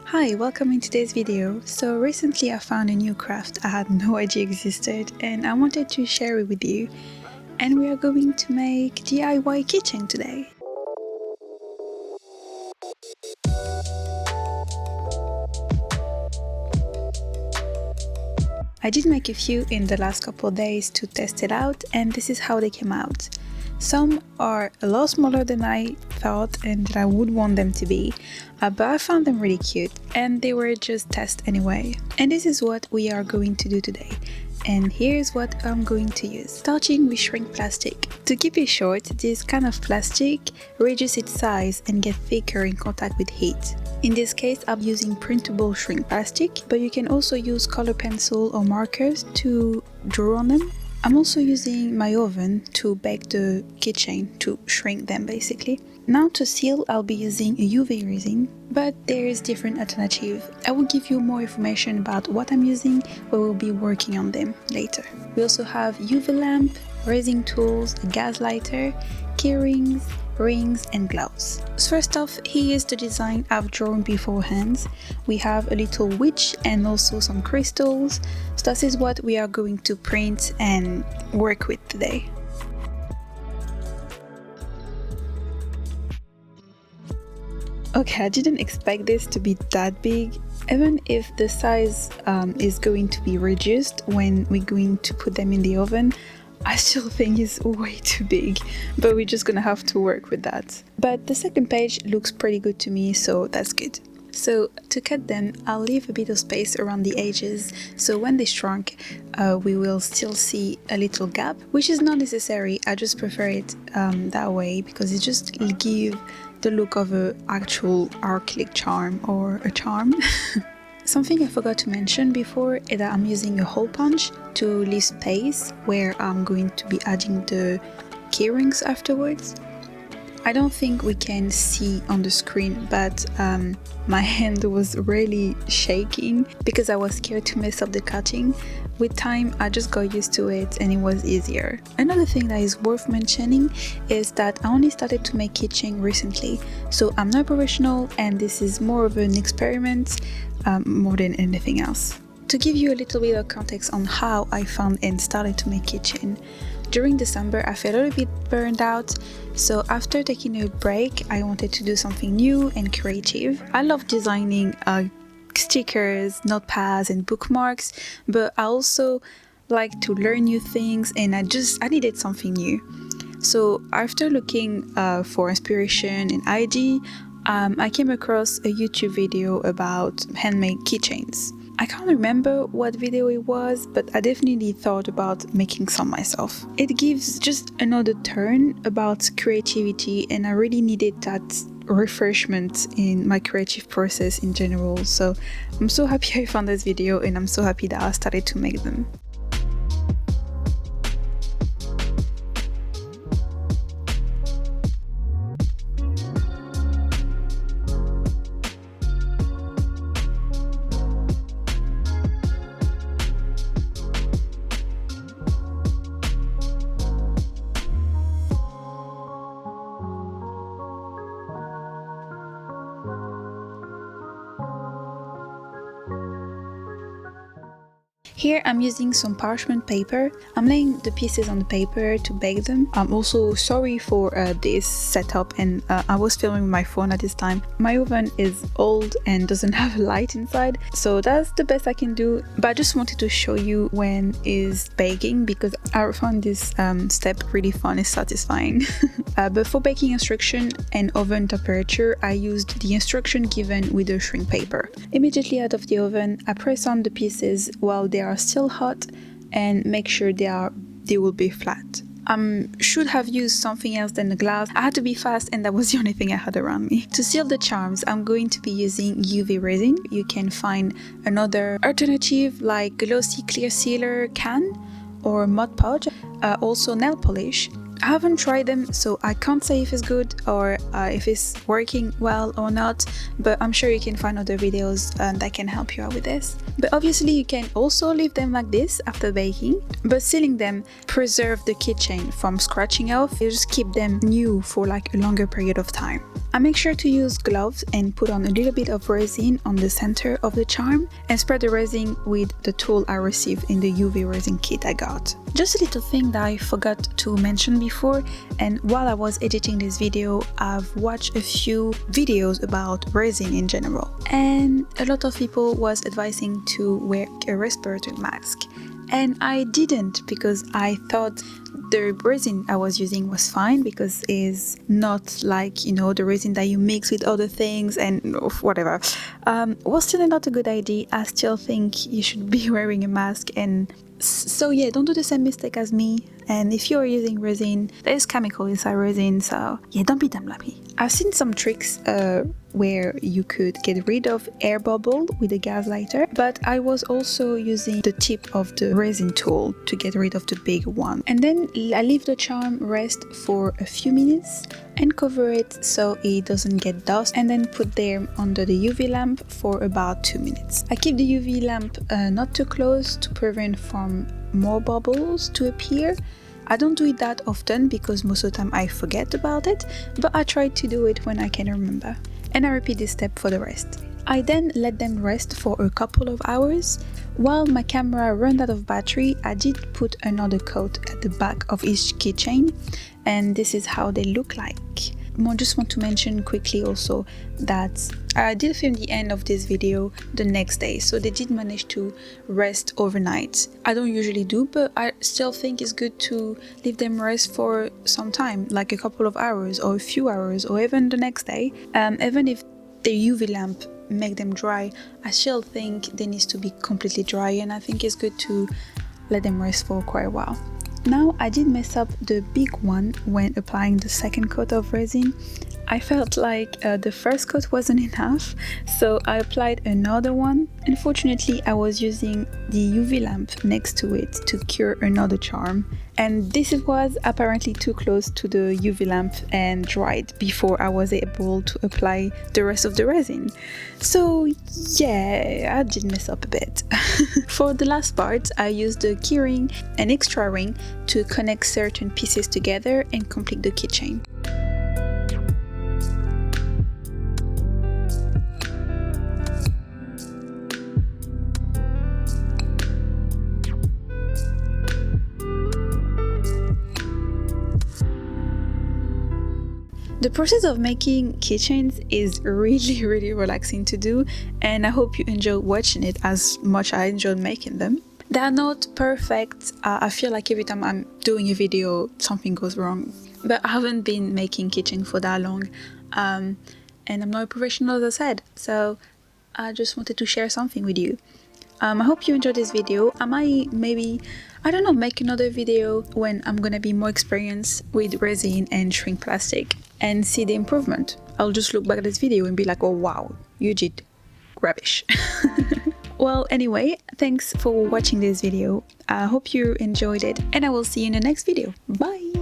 Hi, welcome in today's video. So recently I found a new craft I had no idea existed and I wanted to share it with you. And we are going to make DIY keychain today. I did make a few in the last couple of days to test it out and this is how they came out. Some are a lot smaller than I thought and that I would want them to be, but I found them really cute and they were just tests anyway. And this is what we are going to do today. And here's what I'm going to use. Starting with shrink plastic. To keep it short, this kind of plastic reduces its size and gets thicker in contact with heat. In this case, I'm using printable shrink plastic, but you can also use color pencil or markers to draw on them. I'm also using my oven to bake the keychain, to shrink them basically. Now to seal, I'll be using a UV resin, but there is different alternative. I will give you more information about what I'm using when we'll be working on them later. We also have UV lamp, resin tools, a gas lighter, key rings and gloves. So first off, here is the design I've drawn beforehand. We have a little witch and also some crystals. So this is what we are going to print and work with today. Okay, I didn't expect this to be that big. Even if the size is going to be reduced when we're going to put them in the oven, I still think it's way too big, but we're just gonna have to work with that. But the second page looks pretty good to me, so that's good. So to cut them, I'll leave a bit of space around the edges, so when they shrunk, we will still see a little gap, which is not necessary. I just prefer it that way because it just gives the look of an actual acrylic charm or a charm. Something I forgot to mention before is that I'm using a hole punch to leave space where I'm going to be adding the key rings afterwards. I don't think we can see on the screen, but my hand was really shaking because I was scared to mess up the cutting. With time, I just got used to it and it was easier. Another thing that is worth mentioning is that I only started to make keychain recently, so I'm not professional and this is more of an experiment more than anything else. To give you a little bit of context on how I found and started to make keychain. During December, I felt a little bit burned out, so after taking a break, I wanted to do something new and creative. I love designing stickers, notepads and bookmarks, but I also like to learn new things and I needed something new. So after looking for inspiration and idea, I came across a YouTube video about handmade keychains. I can't remember what video it was, but I definitely thought about making some myself. It gives just another turn about creativity and I really needed that refreshment in my creative process in general. So I'm so happy I found this video and I'm so happy that I started to make them. Here I'm using some parchment paper. I'm laying the pieces on the paper to bake them. I'm also sorry for this setup and I was filming with my phone at this time. My oven is old and doesn't have a light inside, so that's the best I can do. But I just wanted to show you when is baking because I found this step really fun and satisfying. But for baking instruction and oven temperature, I used the instruction given with the shrink paper. Immediately out of the oven, I press on the pieces while they are still hot and make sure they will be flat. Should have used something else than the glass. I had to be fast and that was the only thing I had around me. To seal the charms, I'm going to be using UV resin. You can find another alternative like glossy clear sealer can or Mod Podge, also nail polish. I haven't tried them, so I can't say if it's good or if it's working well or not, but I'm sure you can find other videos that can help you out with this. But obviously you can also leave them like this after baking, but sealing them preserve the keychain from scratching off. You just keep them new for like a longer period of time. I make sure to use gloves and put on a little bit of resin on the center of the charm and spread the resin with the tool I received in the UV resin kit I got. Just a little thing that I forgot to mention before, and while I was editing this video, I've watched a few videos about resin in general, and a lot of people was advising to wear a respirator mask. And I didn't, because I thought the resin I was using was fine, because it's not like, you know, the resin that you mix with other things and whatever. Was still not a good idea. I still think you should be wearing a mask, and so yeah, don't do the same mistake as me. And if you're using resin, there's chemical inside resin, so yeah, don't be dumb like me. I've seen some tricks where you could get rid of air bubble with a gas lighter, but I was also using the tip of the resin tool to get rid of the big one. And then I leave the charm rest for a few minutes and cover it so it doesn't get dust, and then put them under the UV lamp for about 2 minutes. I keep the UV lamp not too close to prevent from more bubbles to appear. I don't do it that often because most of the time I forget about it, but I try to do it when I can remember. And I repeat this step for the rest. I then let them rest for a couple of hours. While my camera ran out of battery, I did put another coat at the back of each keychain, and this is how they look like. I just want to mention quickly also that I did film the end of this video the next day, so they did manage to rest overnight. I don't usually do, but I still think it's good to leave them rest for some time, like a couple of hours or a few hours or even the next day. Even if the UV lamp make them dry, I still think they need to be completely dry, and I think it's good to let them rest for quite a while. Now, I did mess up the big one when applying the second coat of resin. I felt like the first coat wasn't enough, so I applied another one. Unfortunately, I was using the UV lamp next to it to cure another charm, and this was apparently too close to the UV lamp and dried before I was able to apply the rest of the resin. So yeah, I did mess up a bit. For the last part, I used the keyring and extra ring to connect certain pieces together and complete the keychain. The process of making keychains is really relaxing to do, and I hope you enjoy watching it as much as I enjoyed making them. They are not perfect. I feel like every time I'm doing a video something goes wrong, but I haven't been making keychains for that long, and I'm not a professional, as I said, so I just wanted to share something with you. I hope you enjoyed this video. I might maybe, I don't know, make another video when I'm gonna be more experienced with resin and shrink plastic and see the improvement. I'll just look back at this video and be like, oh wow, you did rubbish. Well, anyway, thanks for watching this video. I hope you enjoyed it, and I will see you in the next video. Bye!